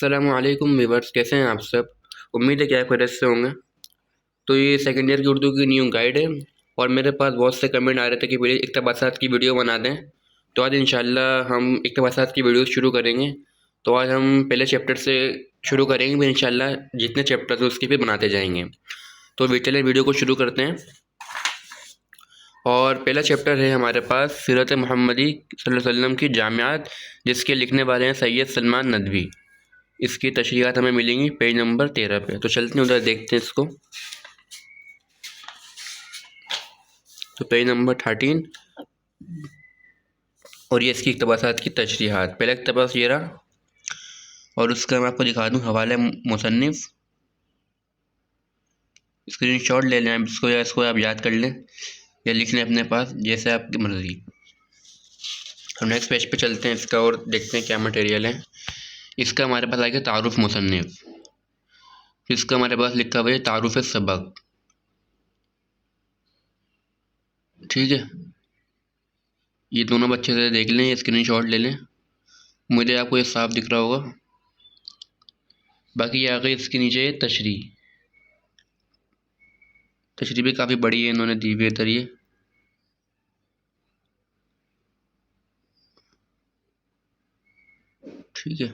अस्सलामुअलैकुम व्यूअर्स, कैसे हैं आप सब। उम्मीद है कि आप खैरियत से होंगे। तो ये सेकंड ईयर की उर्दू की न्यू गाइड है और मेरे पास बहुत से कमेंट आ रहे थे कि भैया इक़्तिबासात की वीडियो बना दें। तो आज इंशाल्लाह हम इक़्तिबासात की वीडियो शुरू करेंगे। तो आज हम पहले चैप्टर से शुरू करेंगे, फिर इंशाल्लाह जितने चैप्टर हैं उसके फिर बनाते जाएंगे। तो चलिए वीडियो को शुरू करते हैं। और पहला चैप्टर है हमारे पास सीरत मुहम्मदी सल्लल्लाहु अलैहि वसल्लम की जामियात, जिसके लिखने वाले हैं सैयद सलमान नदवी। इसकी तशरीहात हमें मिलेंगी पेज नंबर 13 पे। तो चलते हैं उधर, देखते हैं इसको। तो पेज नंबर 13 और ये इसकी इक़्तिबासात की तशरीहात। पहला इक़्तिबास ये रहा और उसका मैं आपको दिखा दूँ हवाले मुसन्निफ़। स्क्रीनशॉट ले लें इसको, या इसको आप याद कर लें या लिख लें अपने पास, जैसे आपकी मर्ज़ी। हम नेक्स्ट पेज पे चलते हैं इसका और देखते हैं क्या मटेरियल है। इसका हमारे पास आएगा तारुफ मुसन्निफ़। इसका हमारे पास लिखा हुआ है तारुफ सबक। ठीक है, ये दोनों बच्चे से देख लें, स्क्रीनशॉट ले लें। मुझे आपको ये साफ दिख रहा होगा। बाकी ये आ गई इसके नीचे तशरीह भी काफ़ी बड़ी है, इन्होंने दी हुई है इधर ये। ठीक है,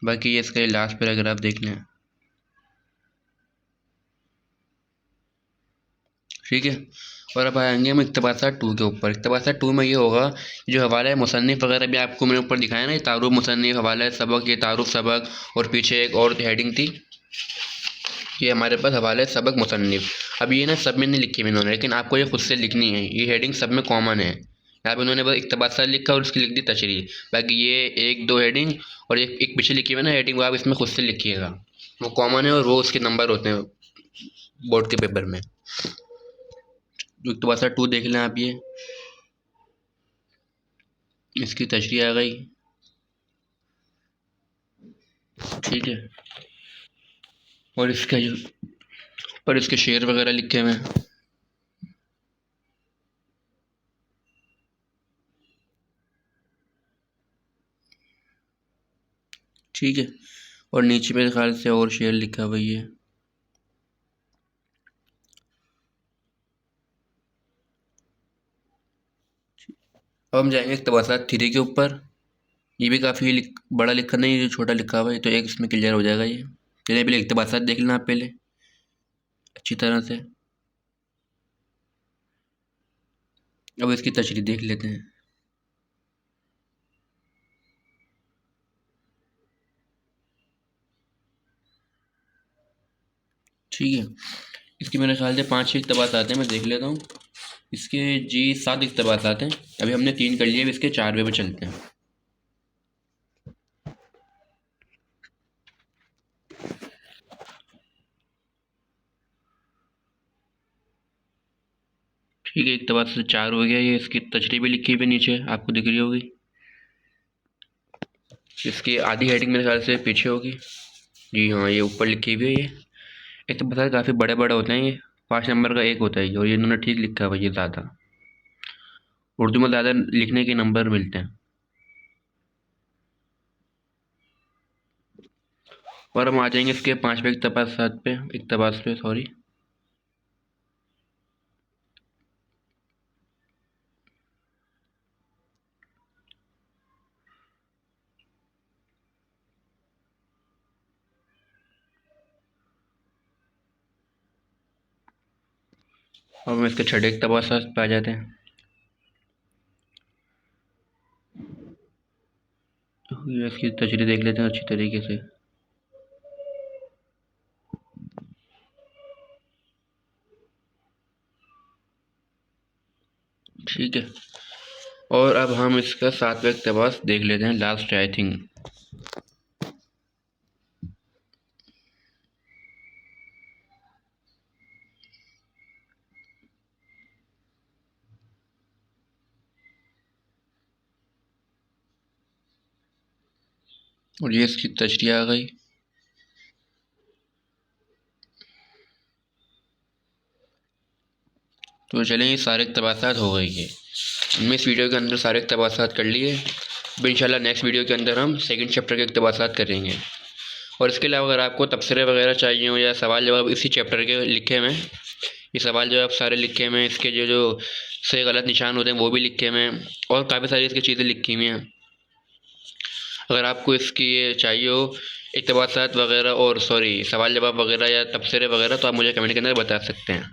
बाकी ये इसका लास्ट पैराग्राफ देख लें। ठीक है, और अब आएंगे हम इक़्तिबासात 2 के ऊपर। इक़्तिबासात 2 में ये होगा, जो हवाला है मुसन्निफ़ वगैरह भी आपको मैंने ऊपर दिखाया ना, ये तारुफ मुसन्निफ़, हवाला सबक, ये तारुफ सबक, और पीछे एक और हेडिंग थी, ये हमारे पास हवाला सबक मुसन्निफ़। अब ये ना सब में नहीं लिखी है इन्होंने, लेकिन आपको ये खुद से लिखनी है। ये हेडिंग सब में कॉमन है। यहाँ पर उन्होंने बस इक़्तिबासात लिखा और उसकी लिख दी तशरीह। बाकी ये एक दो हेडिंग और एक पीछे लिखी हुई है ना हेडिंग, वो आप इसमें खुद से लिखिएगा, वो कॉमन है और वो उसके नंबर होते हैं बोर्ड के पेपर में। इक़्तिबासात 2 देख लें आप, ये इसकी तशरीह आ गई। ठीक है, और इसका जो पर इसके शेर वगैरह लिखे हुए हैं। ठीक है, और नीचे मेरे ख्याल से और शेर लिखा हुआ है। अब हम जाएंगे इक़्तिबासात 3 के ऊपर। ये भी काफ़ी बड़ा लिखा नहीं, जो छोटा लिखा हुआ है, तो एक इसमें क्लियर हो जाएगा ये। चलिए पहले इक़्तिबासात देख लेना आप पहले अच्छी तरह से। अब इसकी तशरीह देख लेते हैं। ठीक है, इसके मेरे ख्याल से 5-6 इक़्तिबासात हैं, मैं देख लेता हूँ। इसके जी 7 इक़्तिबासात हैं। अभी हमने 3 कर लिए, अब इसके 4वें पे चलते हैं। ठीक है, इक़्तिबासात 4 हो गया। ये इसकी तशरीह भी लिखी हुई नीचे आपको दिख रही होगी। इसकी आधी हेडिंग मेरे ख्याल से पीछे होगी। जी हाँ, ये ऊपर लिखी हुई है। ये इक़्तिबासात काफ़ी बड़े बड़े होते हैं, ये 5 नंबर का एक होता है ये, और ये इन्होंने ठीक लिखा हुआ है। ये ज़्यादा उर्दू में ज़्यादा लिखने के नंबर मिलते हैं। और हम आ जाएंगे इसके 5वें इक़्तिबास पे सॉरी। और हम इसके 6ठे इक़्तिबास पे आ जाते हैं। तो ये इसकी तशरीह देख लेते हैं अच्छी तरीके से। ठीक है, और अब हम इसका 7वां इक़्तिबास देख लेते हैं, लास्ट आई थिंक। और ये इसकी तशरीह आ गई। तो चलें, ये सारे इक़्तिबासात हो गई है। हमने इस वीडियो के अंदर सारे इक़्तिबासात कर लिए। अब इंशाल्लाह नेक्स्ट वीडियो के अंदर हम सेकंड चैप्टर के इक़्तिबासात करेंगे। और इसके अलावा अगर आपको तबसरे वगैरह चाहिए हो या सवाल जवाब इसी चैप्टर के लिखे हुए हैं, ये सवाल जवाब सारे लिखे हुए हैं, इसके जो जो सही गलत निशान होते हैं वो भी लिखे हुए हैं और काफ़ी सारी इसकी चीज़ें लिखी हुई हैं। अगर आपको इसकी ये चाहिए हो इक़्तिबासात वगैरह और सवाल जवाब वगैरह या तबसरे वगैरह, तो आप मुझे कमेंट के अंदर बता सकते हैं।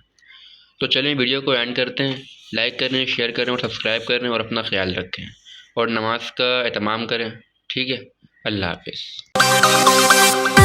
तो चलिए वीडियो को एंड करते हैं। लाइक करें, शेयर करें और सब्सक्राइब करें और अपना ख्याल रखें और नमाज का एहतमाम करें। ठीक है, अल्लाह हाफिज़।